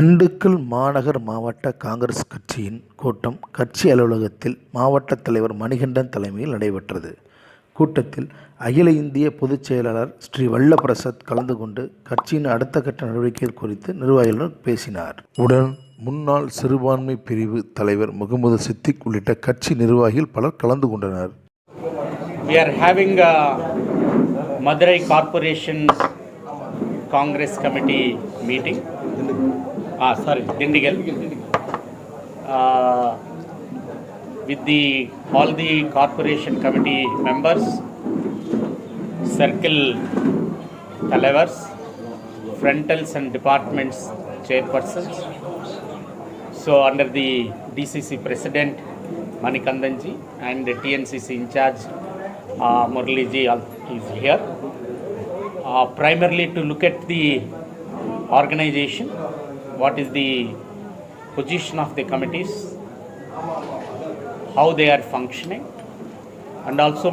திண்டுக்கல் மாநகர் மாவட்ட காங்கிரஸ் கட்சியின் கூட்டம் கட்சி அலுவலகத்தில் மாவட்ட தலைவர் மணிகண்டன் தலைமையில் நடைபெற்றது. கூட்டத்தில் அகில இந்திய பொதுச் செயலாளர் ஸ்ரீ வல்லபிரசாத் கலந்து கொண்டு கட்சியின் அடுத்த கட்ட நடவடிக்கைகள் குறித்து நிர்வாகிகளுடன் பேசினார். உடன் முன்னாள் சிறுபான்மை பிரிவு தலைவர் முகமது சித்திக் உள்ளிட்ட கட்சி நிர்வாகிகள் பலர் கலந்து கொண்டனர். We are having a Madurai Corporation Congress Committee meeting. Dindigal. With all the corporation committee members, circle talevars, frontals and departments chairpersons. So under the DCC President Manikandanji and the TNCC in charge Muraliji is here. Primarily to look at the organization, what is the position of the committees, how they are functioning, and also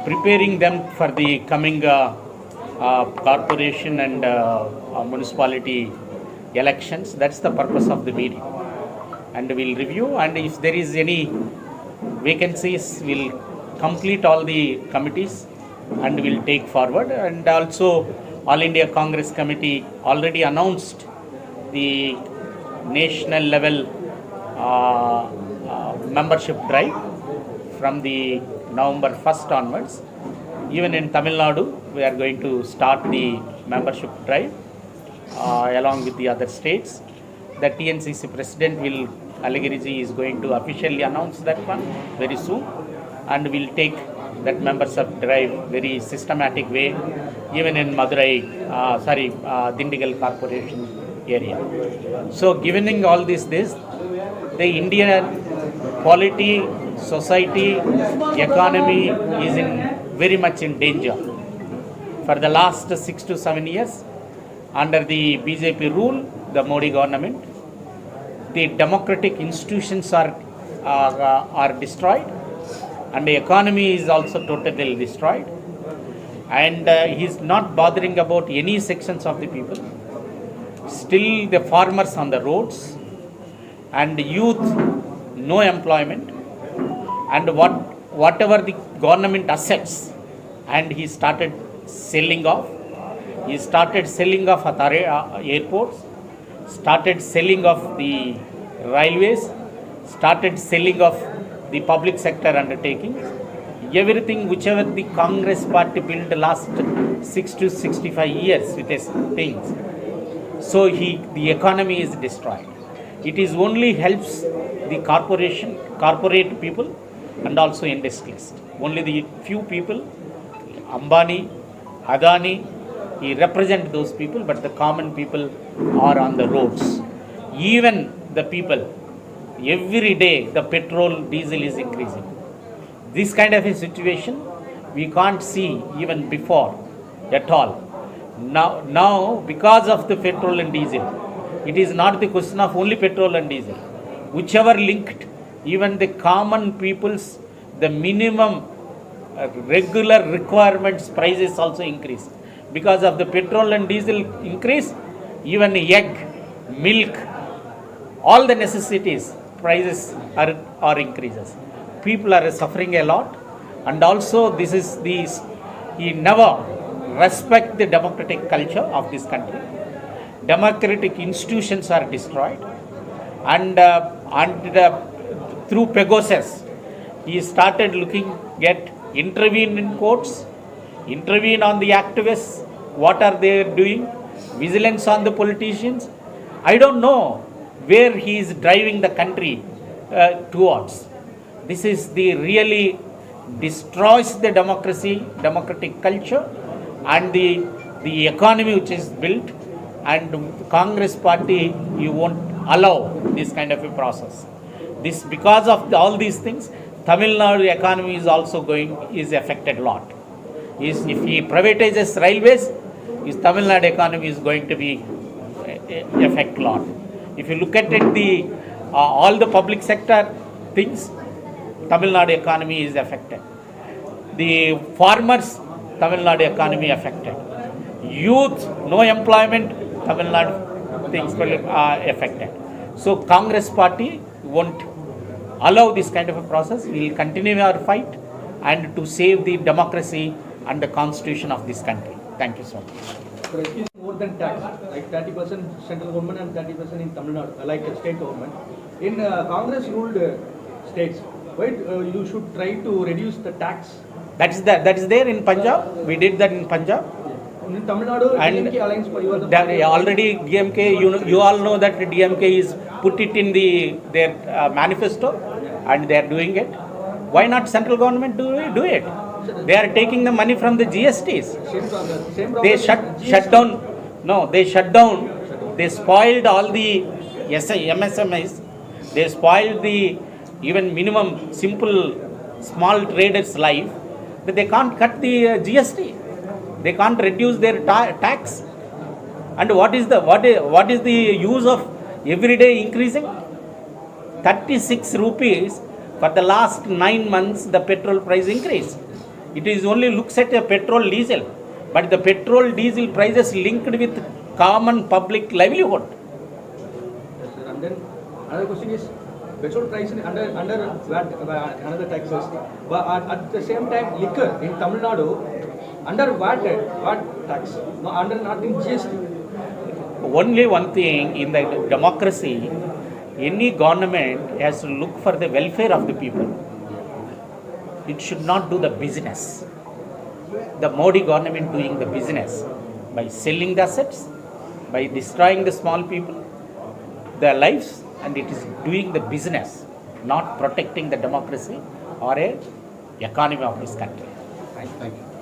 preparing them for the coming corporation and municipality elections. That's the purpose of the meeting. And we'll review, and if there is any vacancies, we'll complete all the committees and we'll take forward. And also All India Congress Committee already announced the national level membership drive from the November 1st onwards. Even in Tamil Nadu, we are going to start the membership drive along with the other states. The TNCC President Aligiriji is going to officially announce that one very soon, and we'll take that membership drive very systematic way, even in Madurai, Dindigal Corporation area. So given all this, the Indian polity, society, economy is very much in danger. For the last 6 to 7 years, under the BJP rule, the Modi government, the democratic institutions are destroyed, and the economy is also totally destroyed. And he's not bothering about any sections of the people. Still the farmers on the roads, and youth no employment, and whatever the government assets, and he started selling off. He started selling off airports, started selling off the railways, started selling off the public sector undertakings. Everything whichever the Congress party built the last 6 to 65 years with his things. So the economy is destroyed. It is only helps the corporate people and also industrialists. Only the few people, Ambani, Adani, he represent those people, but the common people are on the roads. Even the people, every day the petrol, diesel is increasing. This kind of a situation we can't see even before at all. Now because of the petrol and diesel, it is not the question of only petrol and diesel. Whichever linked, even the common people's, the minimum regular requirements prices also increase. Because of the petrol and diesel increase, even egg, milk, all the necessities prices are increases. People are suffering a lot, and also he never respect the democratic culture of this country. Democratic institutions are destroyed, and through Pegasus, he started looking at intervene in courts, intervene on the activists, what are they doing, vigilance on the politicians. I don't know where he is driving the country towards. This is the really destroys the democratic culture, and the economy which is built, and Congress party, you won't allow this kind of a process. This because of all these things, Tamil Nadu economy is also is affected a lot. If he privatizes railways, his Tamil Nadu economy is going to be affect a lot. If you look at it, all the public sector things, Tamil Nadu economy is affected. The farmers, Tamil Nadu economy affected. Youth, no employment, Tamil Nadu things will affected. So Congress party won't allow this kind of a process. We will continue our fight and to save the democracy and the constitution of this country. Thank you so much. So it is more than tax, like 30% central government and 30% in Tamil Nadu, like state government. In Congress ruled states, why you should try to reduce the tax? That is there in Punjab. We did that in Punjab. In Tamil Nadu, And DMK alliance for you are the that already DMK, you all know that DMK is put it in their manifesto, and they are doing it. Why not central government do it? They are taking the money from the GSTs. same problem. Same problem. They shut down. No, they shut down. They spoiled all the MSMEs. They spoiled the even minimum simple small traders' life. But they can't cut the GST. They can't reduce their tax. And what is the use of every day increasing? 36 rupees for the last 9 months. The petrol price increase. It is only looks at a petrol diesel, but the petrol diesel prices linked with common public livelihood. Yes, sir. And then another question is, petrol price under VAT, another taxes, but at the same time liquor in Tamil Nadu under VAT tax, no, under not in GST. Only one thing in the democracy, any government has to look for the welfare of the people. It should not do the business. The Modi government doing the business by selling the assets, by destroying the small people, their lives, and it is doing the business, not protecting the democracy or a economy of this country. Thank you.